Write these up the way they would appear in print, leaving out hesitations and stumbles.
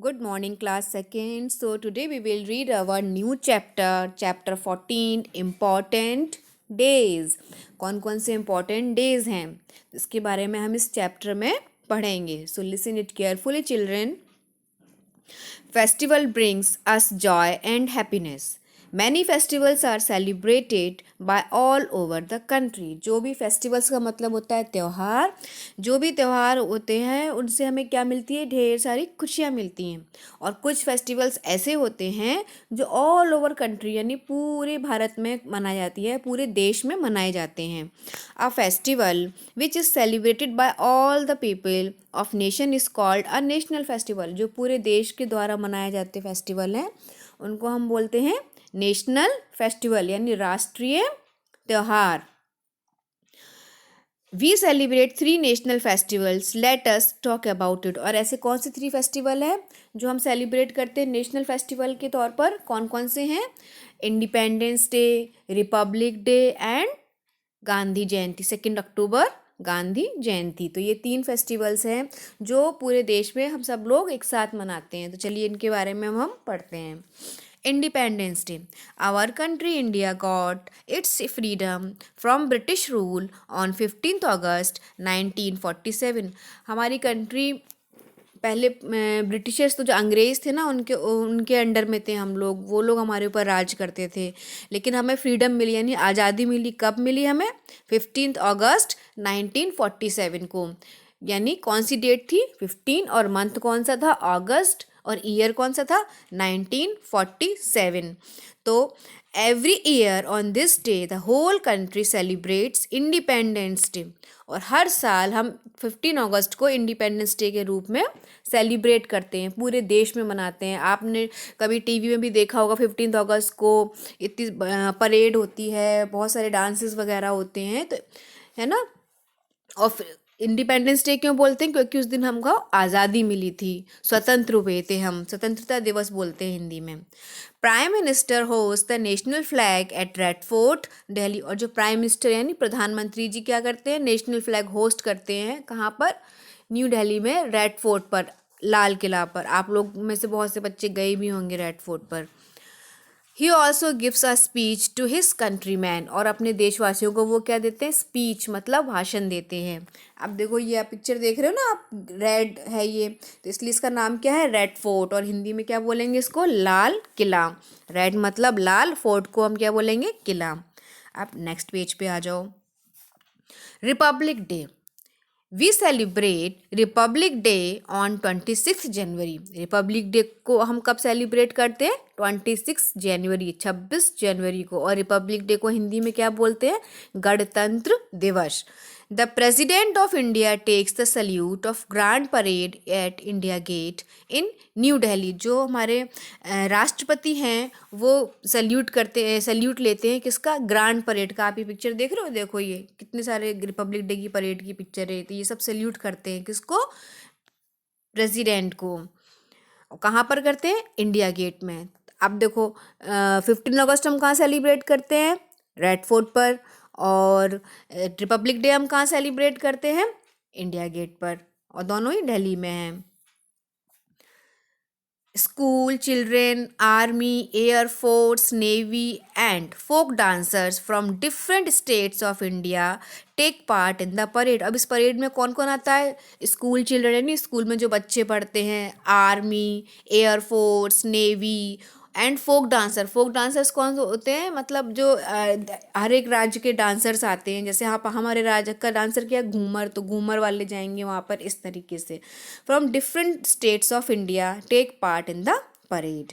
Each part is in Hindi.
Good morning, class second. So, today we will read our new chapter, chapter 14, Important Days. कौन कौन से important days हैं इसके बारे में हम इस chapter में पढ़ेंगे. So, listen it carefully, children. Festival brings us joy and happiness. Many festivals are celebrated by all over the country. जो भी festivals का मतलब होता है त्यौहार, जो भी त्यौहार होते हैं उनसे हमें क्या मिलती है, ढेर सारी खुशियाँ मिलती हैं. और कुछ festivals ऐसे होते हैं जो all over country यानी पूरे भारत में मनाई जाती है, पूरे देश में मनाए जाते हैं. A festival which is celebrated by all the people of nation is called a national festival. जो पूरे देश के द्वारा मनाए जाते फेस्टिवल हैं उनको हम बोलते हैं नेशनल फेस्टिवल यानी राष्ट्रीय त्यौहार. We celebrate 3 national festivals. Let us talk about it. और ऐसे कौन से 3 फेस्टिवल हैं जो हम सेलिब्रेट करते हैं नेशनल फेस्टिवल के तौर पर? कौन कौन से हैं? Independence Day, Republic Day and Gandhi Jayanti. 2 अक्टूबर गांधी जयंती. तो ये 3 फेस्टिवल्स हैं जो पूरे देश में हम सब लोग एक साथ मनाते हैं. तो चलिए इनके बारे में हम पढ़ते हैं. Independence Day. Our country India got its freedom from British rule on 15th August 1947. हमारी कंट्री पहले ब्रिटिशर्स तो जो अंग्रेज़ थे ना उनके उनके अंडर में थे हम लोग, वो लोग हमारे ऊपर राज करते थे. लेकिन हमें फ्रीडम मिली यानी आज़ादी मिली. कब मिली हमें? 15 अगस्त 1947 को. यानी कौन सी डेट थी? 15. और मंथ कौन सा था? अगस्त. और ईयर कौन सा था? 1947. तो every year on this day the whole country celebrates Independence Day. और हर साल हम 15 अगस्त को इंडिपेंडेंस डे के रूप में सेलिब्रेट करते हैं, पूरे देश में मनाते हैं. आपने कभी टीवी में भी देखा होगा 15 अगस्त को इतनी परेड होती है, बहुत सारे डांसेस वगैरह होते हैं, तो है ना. और इंडिपेंडेंस डे क्यों बोलते हैं? क्योंकि उस दिन हमको आज़ादी मिली थी, स्वतंत्र हुए थे हम. स्वतंत्रता दिवस बोलते हैं हिंदी में. Prime minister host the national flag at Red Fort Delhi. और जो प्राइम मिनिस्टर यानी प्रधानमंत्री जी क्या करते हैं? नेशनल फ्लैग होस्ट करते हैं. कहाँ पर? न्यू दिल्ली में रेड फोर्ट पर, लाल किला पर. आप लोग में से बहुत से बच्चे गए भी होंगे रेड फोर्ट पर. He also gives a speech to his countryman. और अपने देशवासियों को वो क्या देते हैं? स्पीच मतलब भाषण देते हैं. अब देखो ये आप पिक्चर देख रहे हो ना आप, रेड है ये, तो इसलिए इसका नाम क्या है? Red fort. और हिंदी में क्या बोलेंगे इसको? लाल किला. रेड मतलब लाल, फोर्ट को हम क्या बोलेंगे? किला. आप नेक्स्ट पेज पे आ जाओ. Republic Day. We celebrate Republic Day on 26 January. Republic Day को हम कब सेलिब्रेट करते हैं? 26 जनवरी, 26 जनवरी को. और रिपब्लिक डे को हिंदी में क्या बोलते हैं? गणतंत्र दिवस. The president of India takes the salute of grand parade at India Gate in New Delhi. जो हमारे राष्ट्रपति हैं वो सल्यूट करते हैं, सल्यूट लेते हैं किसका? ग्रैंड परेड का. आप ये पिक्चर देख रहे हो, देखो ये कितने सारे रिपब्लिक डे की परेड की पिक्चर है. तो ये सब सल्यूट करते हैं किसको? प्रेसिडेंट को. और कहाँ पर करते हैं? इंडिया गेट में. अब देखो 15 अगस्त हम कहाँ सेलिब्रेट करते हैं? रेड फोर्ट पर. और रिपब्लिक डे हम कहाँ सेलिब्रेट करते हैं? इंडिया गेट पर. और दोनों ही दिल्ली में हैं. School children, army, air force, navy and folk dancers from different states of India take part in the parade. अब इस परेड में कौन कौन आता है? स्कूल चिल्ड्रन यानी स्कूल में जो बच्चे पढ़ते हैं, army, air force, navy and folk dancer. Folk dancers कौन से होते हैं? मतलब जो हर एक राज्य के डांसर्स आते हैं. जैसे यहाँ पर हमारे राज्य का डांसर क्या? घूमर. तो घूमर वाले जाएंगे वहाँ पर, इस तरीके से. From different states of India take part in the parade.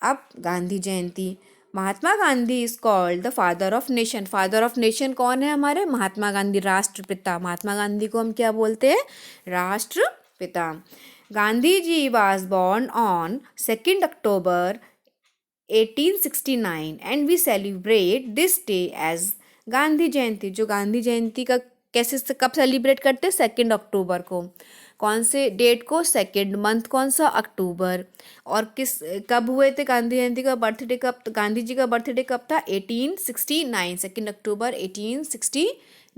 अब Gandhi Jayanti. Mahatma Gandhi is called the father of nation. Father of nation कौन है हमारे? महात्मा गांधी, राष्ट्रपिता. महात्मा गांधी को हम क्या बोलते हैं? राष्ट्रपिता. Gandhi ji was born on 2 October 1869 and we celebrate this day as Gandhi Jayanti. जो गांधी जयंती का कैसे कब सेलिब्रेट करते हैं? 2 अक्टूबर को. कौन से डेट को? 2 मंथ कौन सा? अक्टूबर. और किस कब हुए थे गांधी जयंती का बर्थडे? कब गांधी जी का बर्थडे कब था? 1869. 2 अक्टूबर 1869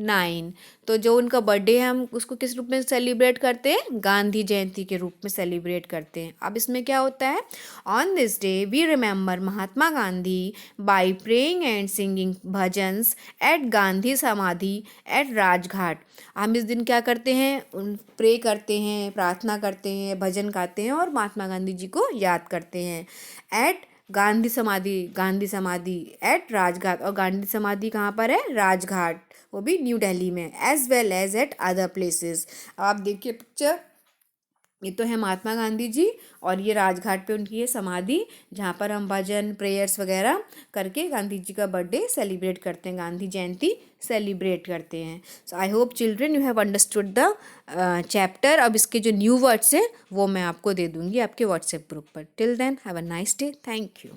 9। तो जो उनका बर्थडे है हम उसको किस रूप में सेलिब्रेट करते हैं, गांधी जयंती के रूप में सेलिब्रेट करते हैं। अब इसमें क्या होता है, on this day we remember Mahatma Gandhi by praying and singing bhajans at Gandhi Samadhi at Rajghat. हम इस दिन क्या करते हैं, प्रे करते हैं, प्रार्थना करते हैं, भजन गाते हैं और महात्मा गांधी जी को याद करते हैं। एट गांधी समाधि एट राजघाट, और गांधी समाधि कहाँ पर है, राजघाट, वो भी न्यू दिल्ली में, as well as at other places. अब आप देखिए पिक्चर, ये तो है महात्मा गांधी जी और ये राजघाट पे उनकी ये समाधि, जहाँ पर हम भजन प्रेयर्स वगैरह करके गांधी जी का बर्थडे सेलिब्रेट करते हैं, गांधी जयंती सेलिब्रेट करते हैं। So I hope children you have understood the chapter. अब इसके जो न्यू वर्ड्स हैं वो मैं आपको दे दूँगी आपके व्हाट्सएप ग्रुप पर। Till then have a nice day, thank you.